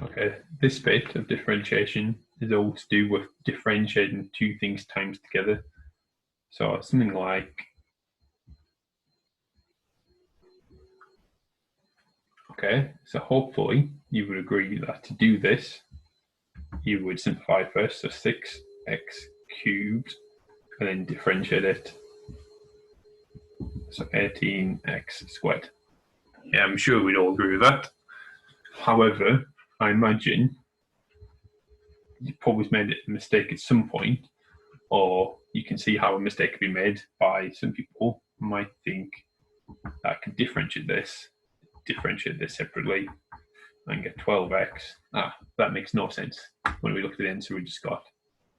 Okay, this bit of differentiation is all to do with differentiating two things times together. So something like, okay, so hopefully you would agree that to do this, you would simplify first, so 6x cubed, and then differentiate it. So 18x squared. Yeah, I'm sure we'd all agree with that. However, I imagine you've probably made a mistake at some point, or you can see how a mistake could be made by some people who might think that I could differentiate this separately, and get 12x. That makes no sense. When we looked at the answer we just got,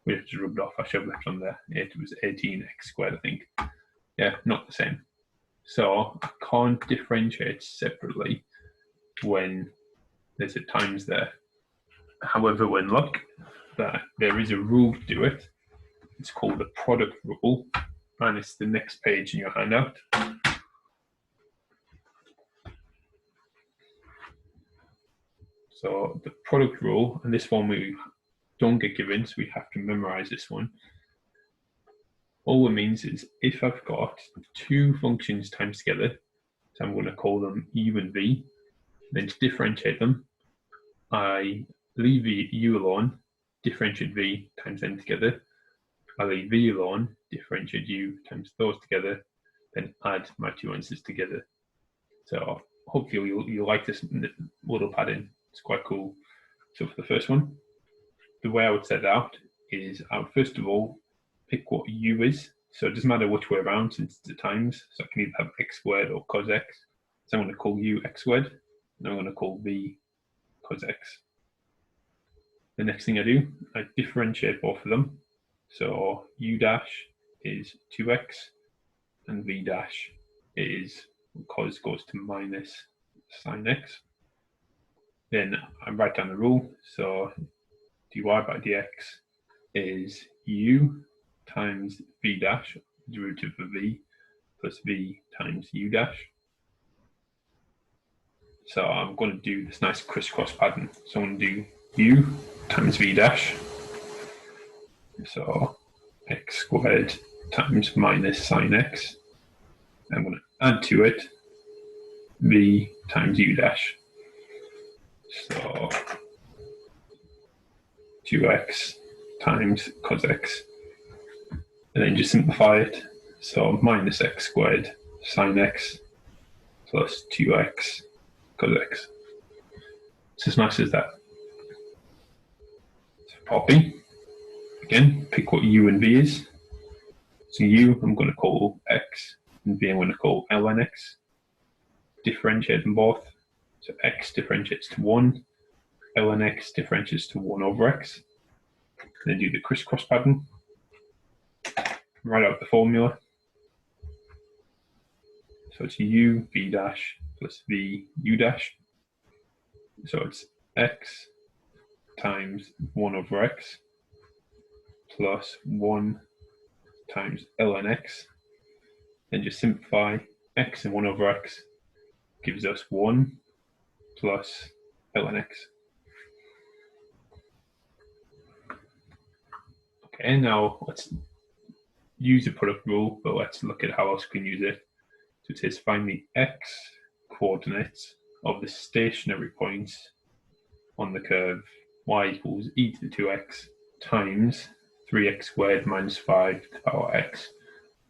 we have to rub it off. I should have left on there. It was 18x squared, I think. Yeah, not the same. So I can't differentiate separately when there's a times there. However, when look, that there is a rule to do it. It's called the product rule, and it's the next page in your handout. So the product rule, and this one we don't get given, so we have to memorize this one. All it means is if I've got two functions times together, so I'm going to call them u and v, then to differentiate them, I leave u alone, differentiate v times them together. I leave v alone, differentiate u times those together, then add my two answers together. So hopefully you'll like this little pattern. It's quite cool. So for the first one, the way I would set it out is I would first of all pick what u is. So it doesn't matter which way around since it's the times. So I can either have x squared or cos x. So I'm going to call u x squared, and I'm going to call v cos x. The next thing I do, I differentiate both of them. So u dash is 2x, and v dash is cos goes to minus sine x. Then I write down the rule. So dy by dx is u times v dash, derivative of v, plus v times u dash. So I'm going to do this nice crisscross pattern. So I'm going to do u times v dash. So x squared times minus sine x. I'm going to add to it v times u dash. So 2x times cos x. And then just simplify it. So minus x squared sine x plus 2x cos x. It's as nice as that. So copy. Again, pick what u and v is. So u I'm going to call x, and v I'm going to call ln x. Differentiate them both. So x differentiates to 1, ln x differentiates to 1 over x. Then do the crisscross pattern. Write out the formula. So it's u v dash plus v u dash. So it's x times 1 over x plus 1 times ln x. Then just simplify x and 1 over x gives us 1 plus ln x. Okay, now let's use the product rule, but let's look at how else we can use it. So it says find the x coordinates of the stationary points on the curve y equals e to the 2x times 3x squared minus 5 to the power x.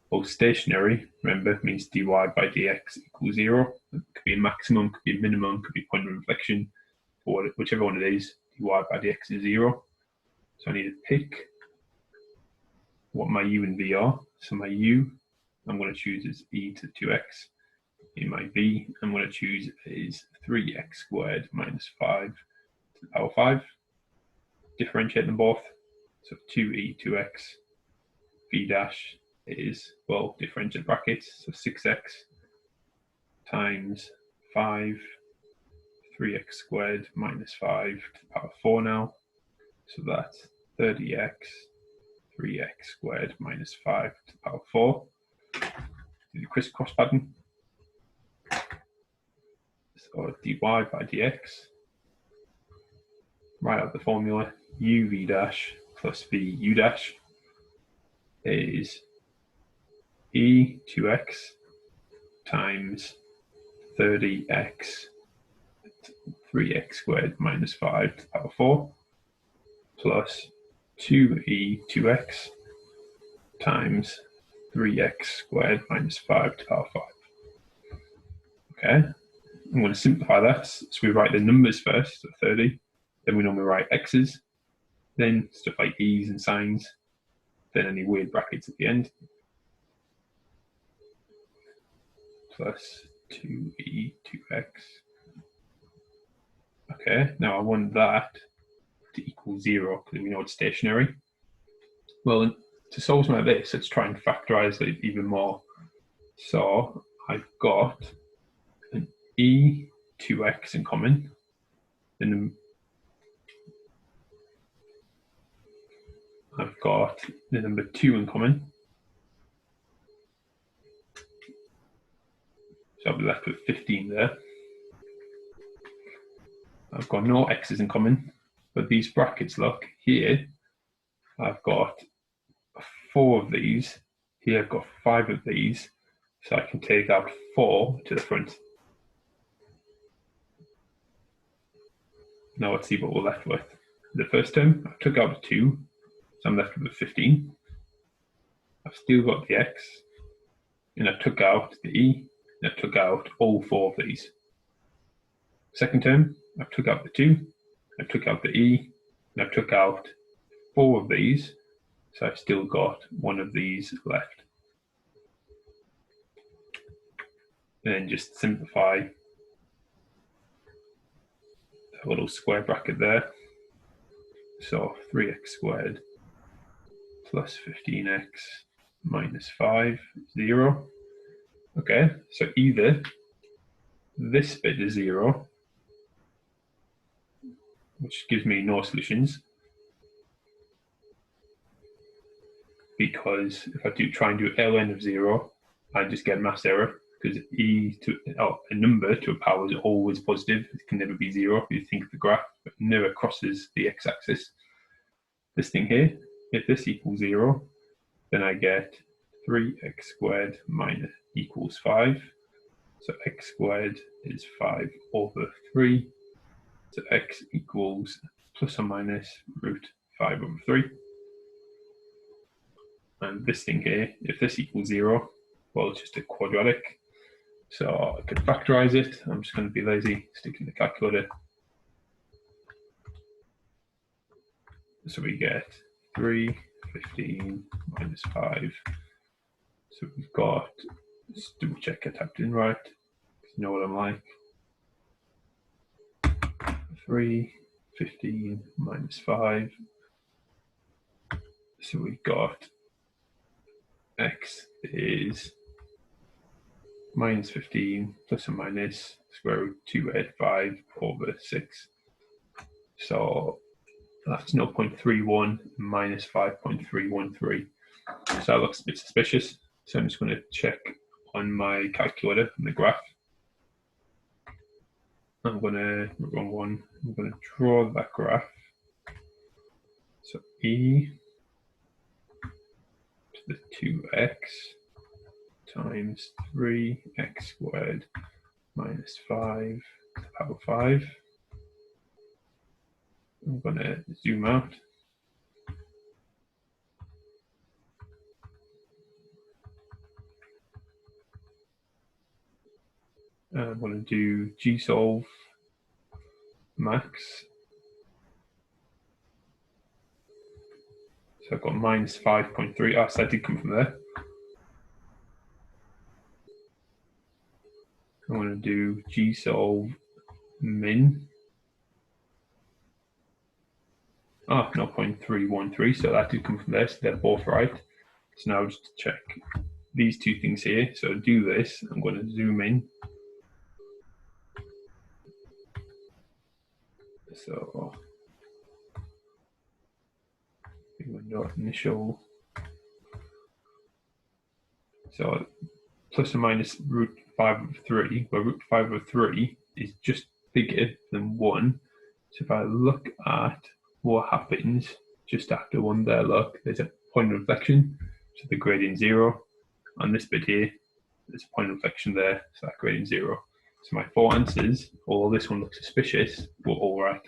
Well, stationary, remember, means dy by dx equals 0. It could be a maximum, could be a minimum, could be a point of inflection, or whichever one it is, dy by dx is 0. So I need to pick what my u and v are. So my u, I'm going to choose as e to 2x. In my v, I'm going to choose is 3x squared minus 5 to the power 5. Differentiate them both. So 2e 2x, v dash is, well, differentiate brackets, so 6x times 5, 3x squared minus 5 to the power 4 now. So that's 30x, 3x squared minus 5 to the power 4. Do the crisscross pattern. So dy by dx write out the formula. uv dash plus vu dash is e2x times 30x 3x squared minus 5 to the power 4 plus 2e2x times 3x squared minus 5 to the power 5. Okay, I'm going to simplify that. So we write the numbers first, so 30, then we normally write x's, then stuff like e's and signs, then any weird brackets at the end, plus 2e2x. Okay, now I want that to equal 0 because we know it's stationary. Well, to solve something like this, let's try and factorize it even more. So I've got an e2x in common, and I've got the number 2 in common. So I'll be left with 15 there. I've got no x's in common, but these brackets, look, here I've got 4 of these, here I've got 5 of these, so I can take out 4 to the front. Now let's see what we're left with. The first term, I took out 2, so I'm left with 15. I've still got the x, and I took out the e, and I took out all 4 of these. Second term, I took out the 2, I took out the e, and I took out 4 of these, so I've still got 1 of these left. And then just simplify a little square bracket there. So 3x squared plus 15x minus 5, 0. Okay, so either this bit is 0, which gives me no solutions, because if I try and do ln of 0, I just get mass error, because a number to a power is always positive. It can never be 0 if you think of the graph, but never crosses the x-axis. This thing here, if this equals 0, then I get 3x squared minus equals 5. So x squared is 5 over 3. So x equals plus or minus root 5 over 3. And this thing here, if this equals 0, well, it's just a quadratic. So I could factorize it. I'm just going to be lazy, stick in the calculator. So we get 3, 15 minus 5. So we've got, let's double check I typed in right. You know what I'm like. 3, 15 minus 5. So we've got x is minus 15 plus or minus square root 285 over 6. So that's 0.31 minus 5.313. So that looks a bit suspicious. So I'm just going to check on my calculator on the graph. I'm going to, wrong one, I'm going to draw that graph. So e to the 2x times 3x squared minus 5 to the power 5. I'm going to zoom out. I'm going to do gsolve max. So I've got minus 5.3. Ah, so that did come from there. I'm going to do gsolve min. Ah, 0.313. So that did come from there. So they're both right. So now just check these two things here. So to do this, I'm going to zoom in. So window initial. So plus or minus root 5 over 3, where root 5 over 3 is just bigger than 1. So if I look at what happens just after one there, look, there's a point of inflection, so the gradient 0. On this bit here, there's a point of inflection there, so that gradient 0. So my four answers, although this one looks suspicious, were all right.